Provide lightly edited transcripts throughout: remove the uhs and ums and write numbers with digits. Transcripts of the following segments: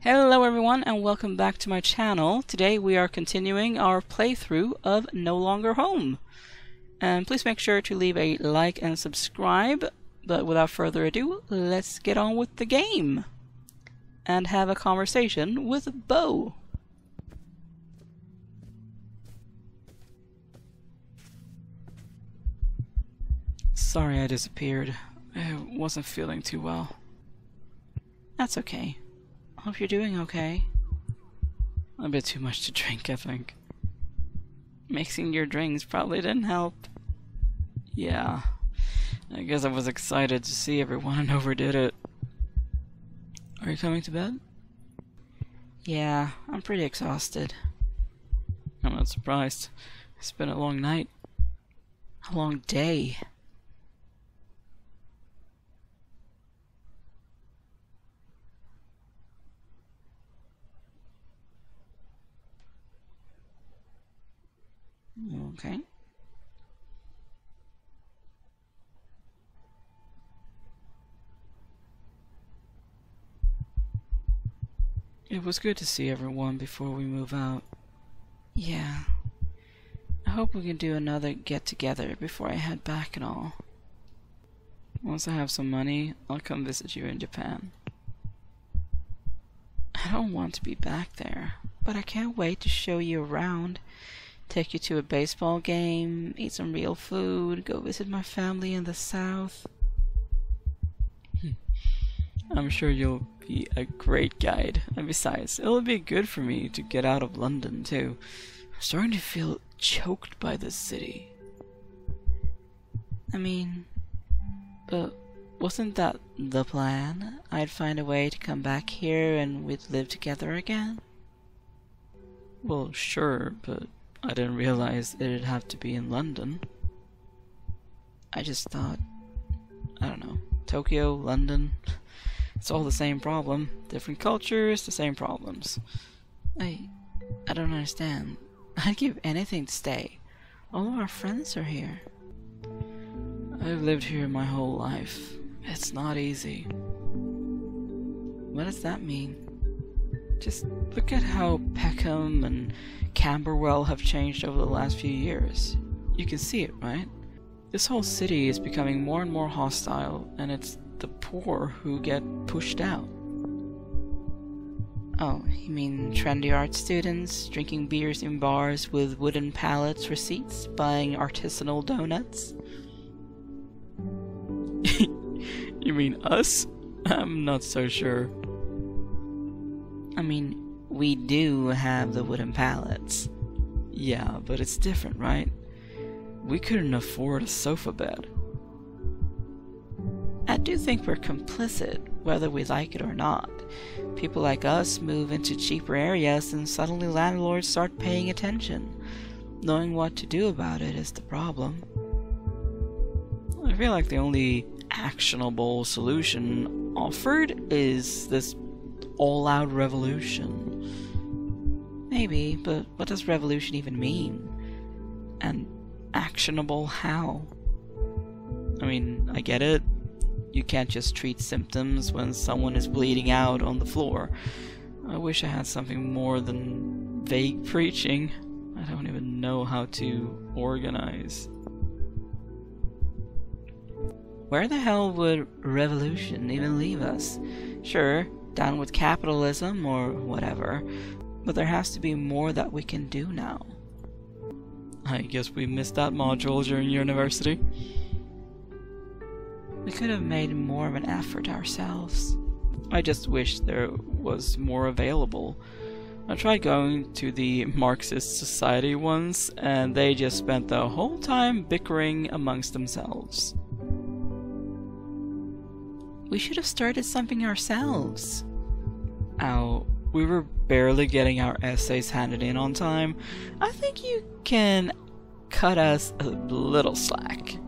Hello everyone and welcome back to my channel. Today we are continuing our playthrough of No Longer Home. And please make sure to leave a like and subscribe. But without further ado, let's get on with the game. And have a conversation with Bo. Sorry I disappeared. I wasn't feeling too well. That's okay. Hope you're doing okay. A bit too much to drink, I think. Mixing your drinks probably didn't help. Yeah. I guess I was excited to see everyone and overdid it. Are you coming to bed? Yeah, I'm pretty exhausted. I'm not surprised. It's been a long night. A long day. Okay. It was good to see everyone before we move out. Yeah. I hope we can do another get-together before I head back and all. Once I have some money, I'll come visit you in Japan. I don't want to be back there, but I can't wait to show you around. Take you to a baseball game, eat some real food, go visit my family in the south. I'm sure you'll be a great guide, and besides, it'll be good for me to get out of London too. I'm starting to feel choked by this city. I mean, but wasn't that the plan? I'd find a way to come back here and we'd live together again? Well, sure, but I didn't realize it'd have to be in London. I just thought, I don't know, Tokyo, London, it's all the same problem. Different cultures, the same problems. I don't understand. I'd give anything to stay. All of our friends are here. I've lived here my whole life. It's not easy. What does that mean? Just look at how Peckham and Camberwell have changed over the last few years. You can see it, right? This whole city is becoming more and more hostile, and it's the poor who get pushed out. Oh, you mean trendy art students, drinking beers in bars with wooden pallets for seats, buying artisanal donuts? You mean us? I'm not so sure. I mean, we do have the wooden pallets. Yeah, but it's different, right? We couldn't afford a sofa bed. I do think we're complicit, whether we like it or not. People like us move into cheaper areas and suddenly landlords start paying attention. Knowing what to do about it is the problem. I feel like the only actionable solution offered is this all-out revolution. Maybe, but what does revolution even mean? And actionable how? I mean, I get it. You can't just treat symptoms when someone is bleeding out on the floor. I wish I had something more than vague preaching. I don't even know how to organize. Where the hell would revolution even leave us? Sure, down with capitalism or whatever, but there has to be more that we can do now. I guess we missed that module during university. We could have made more of an effort ourselves. I just wish there was more available. I tried going to the Marxist Society once, and they just spent the whole time bickering amongst themselves. We should have started something ourselves. Ow, we were barely getting our essays handed in on time. I think you can cut us a little slack.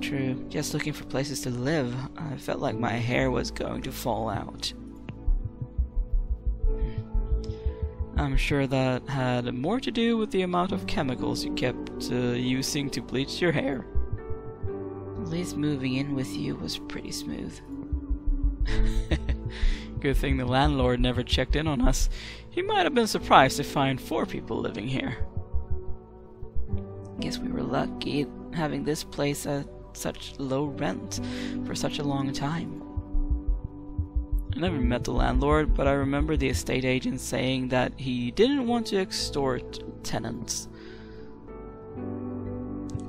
True, just looking for places to live, I felt like my hair was going to fall out. I'm sure that had more to do with the amount of chemicals you kept using to bleach your hair. At least moving in with you was pretty smooth. Good thing the landlord never checked in on us. He might have been surprised to find 4 people living here. Guess we were lucky having this place at such low rent for such a long time. I never met the landlord, but I remember the estate agent saying that he didn't want to extort tenants.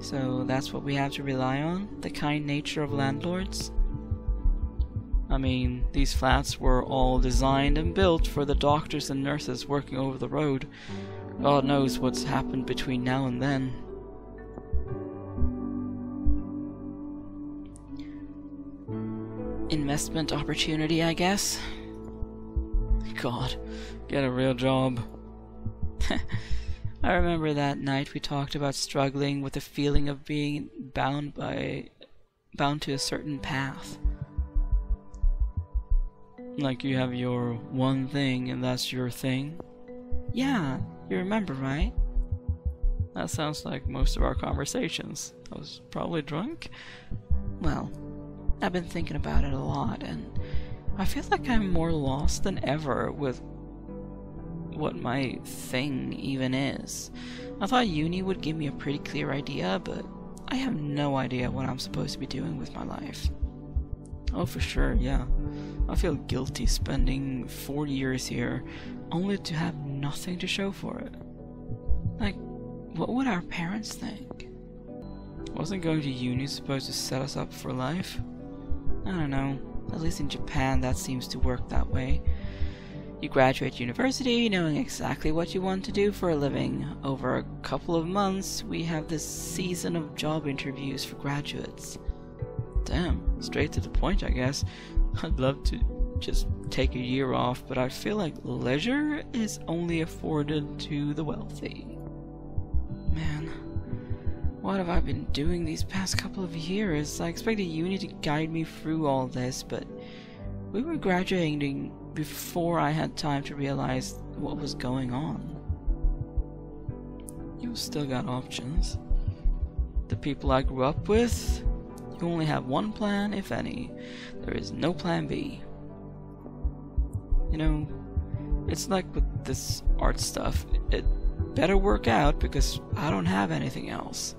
So that's what we have to rely on, the kind nature of landlords? I mean, these flats were all designed and built for the doctors and nurses working over the road. God knows what's happened between now and then. Investment opportunity, I guess. God, get a real job. I remember that night we talked about struggling with the feeling of being bound to a certain path. Like you have your one thing and that's your thing. Yeah, you remember, right? That sounds like most of our conversations. I was probably drunk. Well, I've been thinking about it a lot, and I feel like I'm more lost than ever with what my thing even is. I thought uni would give me a pretty clear idea, but I have no idea what I'm supposed to be doing with my life. Oh, for sure, yeah. I feel guilty spending 4 years here, only to have nothing to show for it. Like, what would our parents think? Wasn't going to uni supposed to set us up for life? I don't know. At least in Japan, that seems to work that way. You graduate university knowing exactly what you want to do for a living. Over a couple of months, we have this season of job interviews for graduates. Damn, straight to the point, I guess. I'd love to just take a year off, but I feel like leisure is only afforded to the wealthy. Man, what have I been doing these past couple of years? I expected uni to guide me through all this, but we were graduating before I had time to realize what was going on. You still got options. The people I grew up with, you only have one plan, if any. There is no plan B. You know, it's like with this art stuff. It better work out because I don't have anything else.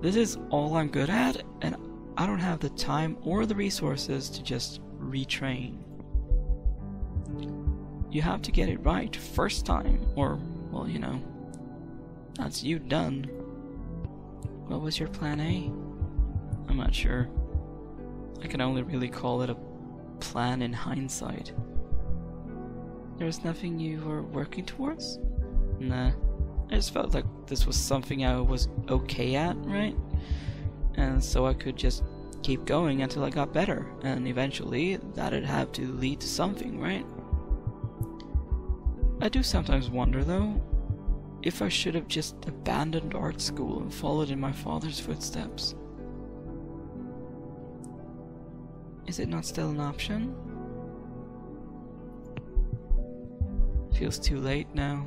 This is all I'm good at, and I don't have the time or the resources to just retrain. You have to get it right first time, or, well, you know, that's you done. What was your plan A? I'm not sure. I can only really call it a plan in hindsight. There's nothing you were working towards? Nah. I just felt like this was something I was okay at, right? And so I could just keep going until I got better, and eventually that'd have to lead to something, right? I do sometimes wonder, though, if I should have just abandoned art school and followed in my father's footsteps. Is it not still an option? Feels too late now.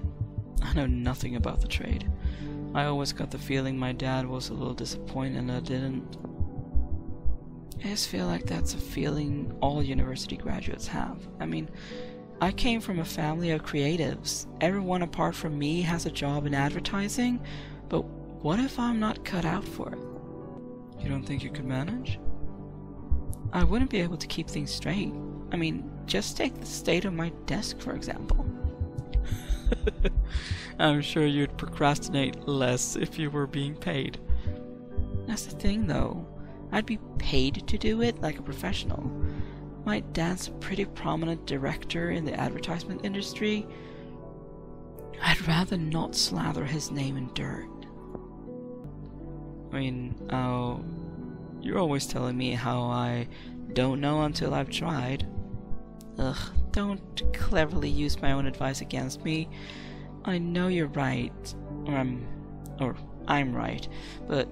I know nothing about the trade. I always got the feeling my dad was a little disappointed and I didn't. I just feel like that's a feeling all university graduates have. I mean, I came from a family of creatives. Everyone apart from me has a job in advertising, but what if I'm not cut out for it? You don't think you could manage? I wouldn't be able to keep things straight. I mean, just take the state of my desk, for example. I'm sure you'd procrastinate less if you were being paid. That's the thing, though. I'd be paid to do it like a professional. My dad's a pretty prominent director in the advertisement industry. I'd rather not slather his name in dirt. I mean, you're always telling me how I don't know until I've tried. Ugh, don't cleverly use my own advice against me. I know you're right, or I'm right, but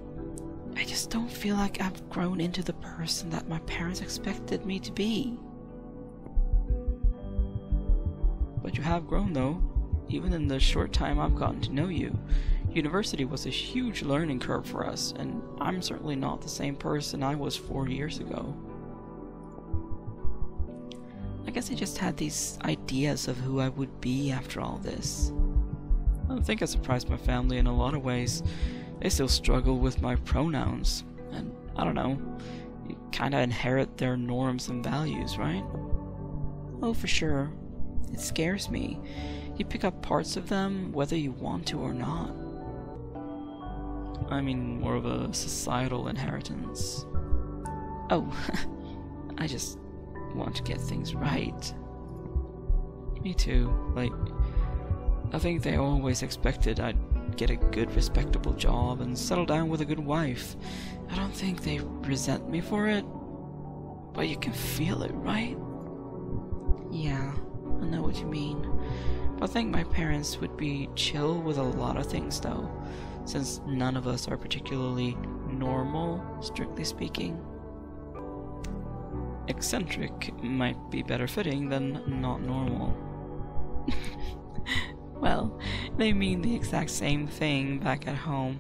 I just don't feel like I've grown into the person that my parents expected me to be. But you have grown, though, even in the short time I've gotten to know you. University was a huge learning curve for us, and I'm certainly not the same person I was 4 years ago. guess I just had these ideas of who I would be after all this. I think I surprised my family in a lot of ways. They still struggle with my pronouns, and I don't know, you kinda inherit their norms and values, right? Oh, for sure. It scares me. You pick up parts of them whether you want to or not. I mean, more of a societal inheritance. Oh, I just want to get things right. Me too. Like, I think they always expected I'd get a good, respectable job and settle down with a good wife. I don't think they resent me for it, but you can feel it, right? Yeah, I know what you mean. But I think my parents would be chill with a lot of things, though, since none of us are particularly normal, strictly speaking. Eccentric might be better fitting than not normal. Well, they mean the exact same thing back at home.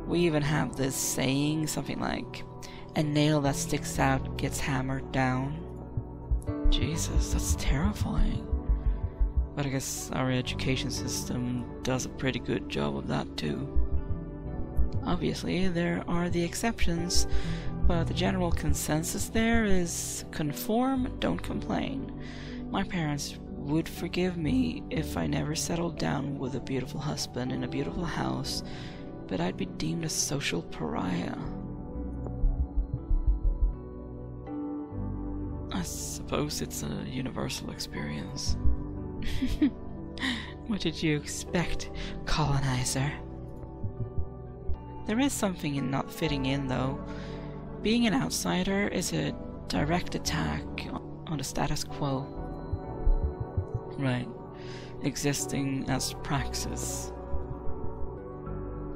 We even have this saying, something like, "A nail that sticks out gets hammered down." Jesus, that's terrifying. But I guess our education system does a pretty good job of that too. Obviously, there are the exceptions, but the general consensus there is conform, don't complain. My parents would forgive me if I never settled down with a beautiful husband in a beautiful house, but I'd be deemed a social pariah. I suppose it's a universal experience. What did you expect, colonizer? There is something in not fitting in, though. Being an outsider is a direct attack on the status quo. Right. Existing as praxis.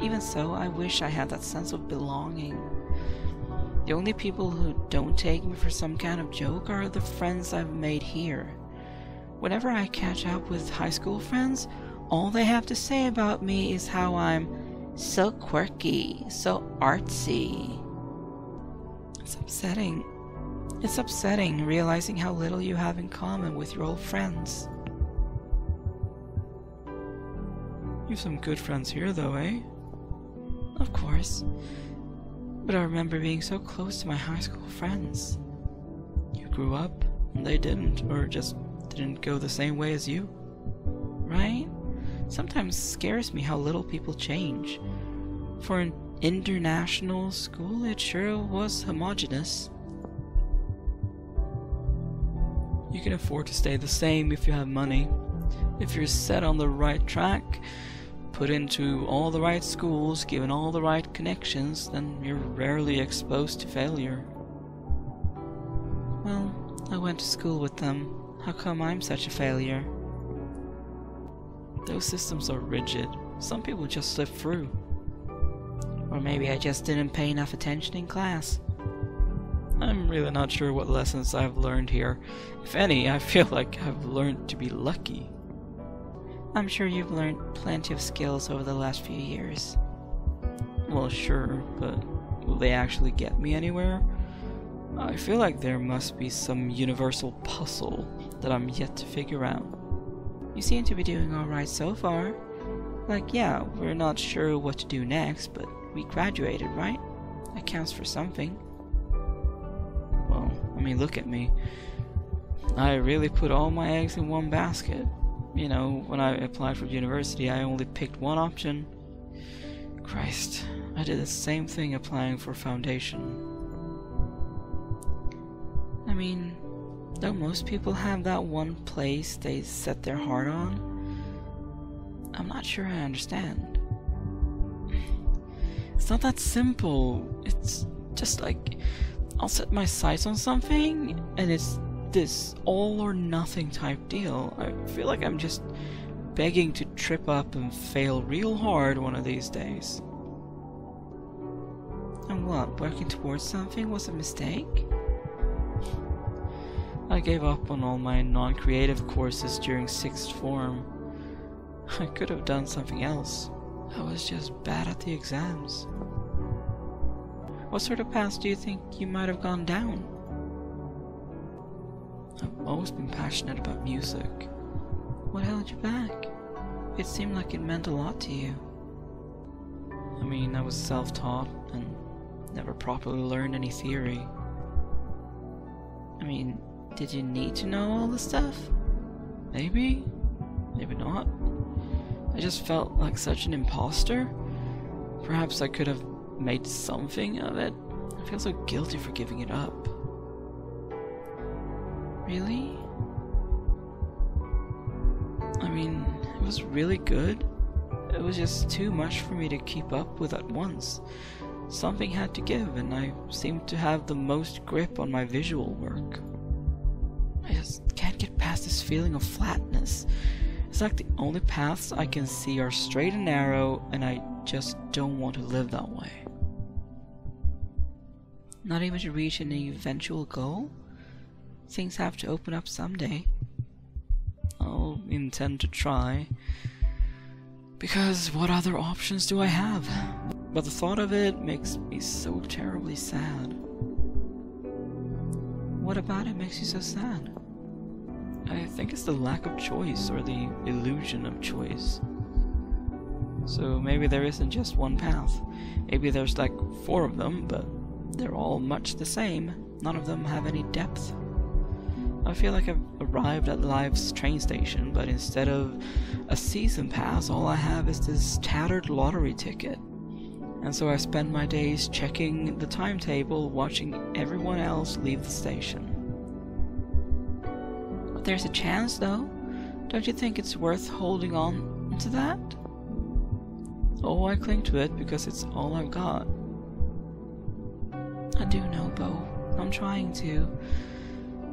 Even so, I wish I had that sense of belonging. The only people who don't take me for some kind of joke are the friends I've made here. Whenever I catch up with high school friends, all they have to say about me is how I'm so quirky, so artsy. It's upsetting. It's upsetting realizing how little you have in common with your old friends. You have some good friends here, though, eh? Of course. But I remember being so close to my high school friends. You grew up, and they didn't, or just didn't go the same way as you. Right? Sometimes scares me how little people change. For an international school, it sure was homogeneous. You can afford to stay the same if you have money. If you're set on the right track, put into all the right schools, given all the right connections, then you're rarely exposed to failure. Well, I went to school with them. How come I'm such a failure? Those systems are rigid. Some people just slip through. Or maybe I just didn't pay enough attention in class. I'm really not sure what lessons I've learned here. If any, I feel like I've learned to be lucky. I'm sure you've learned plenty of skills over the last few years. Well, sure, but will they actually get me anywhere? I feel like there must be some universal puzzle that I'm yet to figure out. You seem to be doing alright so far. Like, yeah, we're not sure what to do next, but we graduated, right? That counts for something. Well, I mean, look at me. I really put all my eggs in one basket. You know, when I applied for university, I only picked one option. Christ, I did the same thing applying for foundation. I mean, don't most people have that one place they set their heart on? I'm not sure I understand. It's not that simple. It's just like, I'll set my sights on something, and it's this all or nothing type deal. I feel like I'm just begging to trip up and fail real hard one of these days. And what, working towards something was a mistake? I gave up on all my non-creative courses during 6th form. I could have done something else. I was just bad at the exams. What sort of path do you think you might have gone down? always been passionate about music. What held you back? It seemed like it meant a lot to you. I mean, I was self-taught and never properly learned any theory. I mean, did you need to know all this stuff? Maybe? Maybe not. I just felt like such an imposter. Perhaps I could have made something of it. I feel so guilty for giving it up. Really? I mean, it was really good. It was just too much for me to keep up with at once. Something had to give, and I seemed to have the most grip on my visual work. I just can't get past this feeling of flatness. It's like the only paths I can see are straight and narrow, and I just don't want to live that way. Not even to reach an eventual goal? Things have to open up someday. I'll intend to try. Because what other options do I have? But the thought of it makes me so terribly sad. What about it makes you so sad? I think it's the lack of choice, or the illusion of choice. So maybe there isn't just one path. Maybe there's like 4 of them, but they're all much the same. None of them have any depth. I feel like I've arrived at life's train station, but instead of a season pass, all I have is this tattered lottery ticket. And so I spend my days checking the timetable, watching everyone else leave the station. But there's a chance, though. Don't you think it's worth holding on to that? Oh, I cling to it because it's all I've got. I do know, Bo. I'm trying to.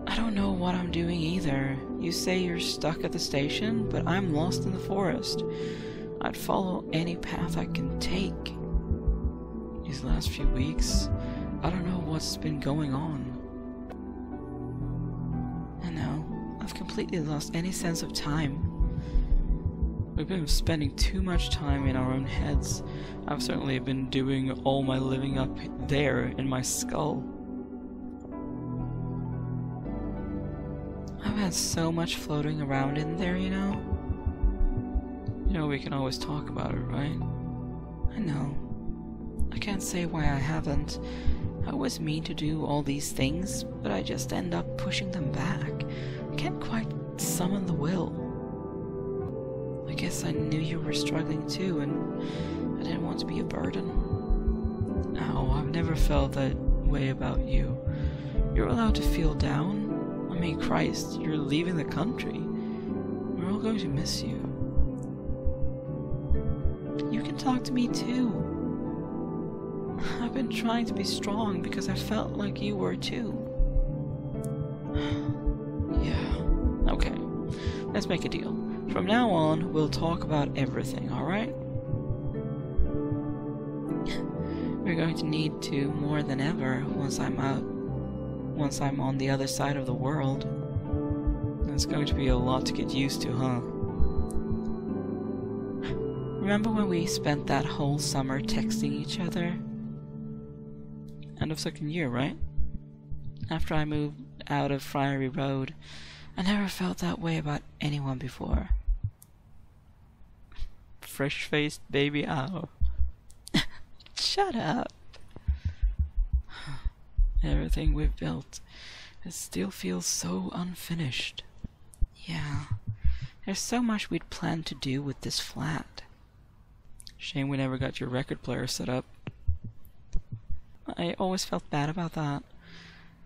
I don't know what I'm doing either. You say you're stuck at the station, but I'm lost in the forest. I'd follow any path I can take. These last few weeks, I don't know what's been going on. I know, I've completely lost any sense of time. We've been spending too much time in our own heads. I've certainly been doing all my living up there in my skull. I've had so much floating around in there, you know? You know, we can always talk about it, right? I know. I can't say why I haven't. I always mean to do all these things, but I just end up pushing them back. I can't quite summon the will. I guess I knew you were struggling too, and I didn't want to be a burden. Oh, I've never felt that way about you. You're allowed to feel down. I mean, Christ, you're leaving the country. We're all going to miss you. You can talk to me too. I've been trying to be strong because I felt like you were too. Yeah, okay. Let's make a deal. From now on, we'll talk about everything, alright? We're going to need to more than ever once I'm on the other side of the world. It's going to be a lot to get used to, huh? Remember when we spent that whole summer texting each other? End of 2nd year, right? After I moved out of Friary Road, I never felt that way about anyone before. Fresh-faced baby owl. Shut up. Everything we've built, it still feels so unfinished. Yeah, there's so much we'd planned to do with this flat. Shame we never got your record player set up. I always felt bad about that.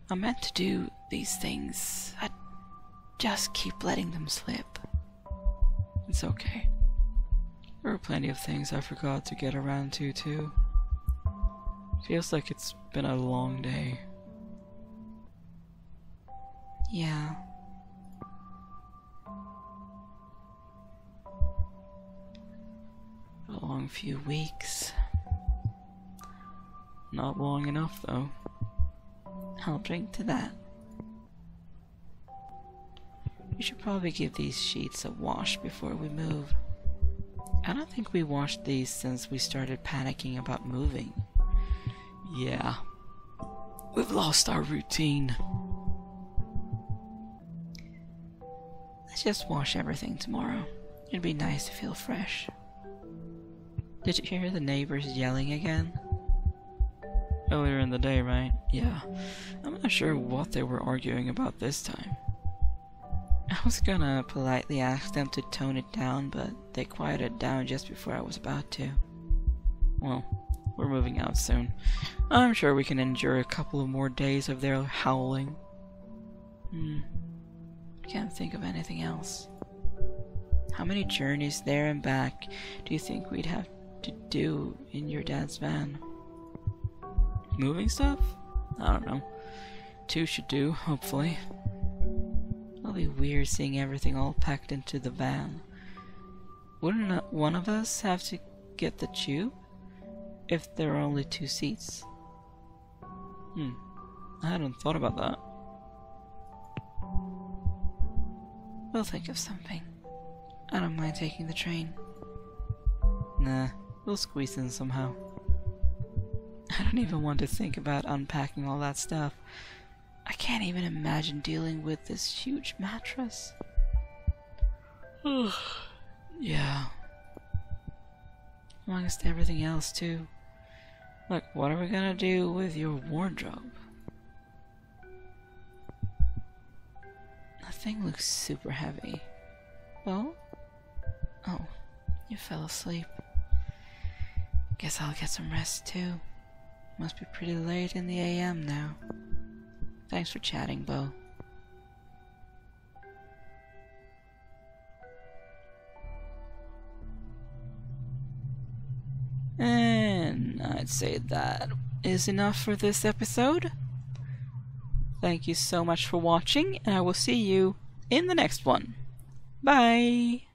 I meant to do these things. I just keep letting them slip. It's okay. There were plenty of things I forgot to get around to, too. Feels like it's been a long day. Yeah. A long few weeks. Not long enough, though. I'll drink to that. We should probably give these sheets a wash before we move. I don't think we washed these since we started panicking about moving. Yeah. We've lost our routine. Let's just wash everything tomorrow. It'd be nice to feel fresh. Did you hear the neighbors yelling again? Earlier in the day, right? Yeah. I'm not sure what they were arguing about this time. I was gonna politely ask them to tone it down, but they quieted down just before I was about to. Well, we're moving out soon. I'm sure we can endure a couple of more days of their howling. Can't think of anything else. How many journeys there and back do you think we'd have to do in your dad's van? Moving stuff? I don't know. 2 should do, hopefully. It'll be weird seeing everything all packed into the van. Wouldn't one of us have to get the tube? If there are only 2 seats. I hadn't thought about that. We'll think of something. I don't mind taking the train. Nah, we'll squeeze in somehow. I don't even want to think about unpacking all that stuff. I can't even imagine dealing with this huge mattress. Yeah. Amongst everything else, too. Look, what are we gonna do with your wardrobe? That thing looks super heavy. Well? Oh, you fell asleep. Guess I'll get some rest, too. Must be pretty late in the AM now. Thanks for chatting, Bo. And I'd say that is enough for this episode. Thank you so much for watching, and I will see you in the next one. Bye!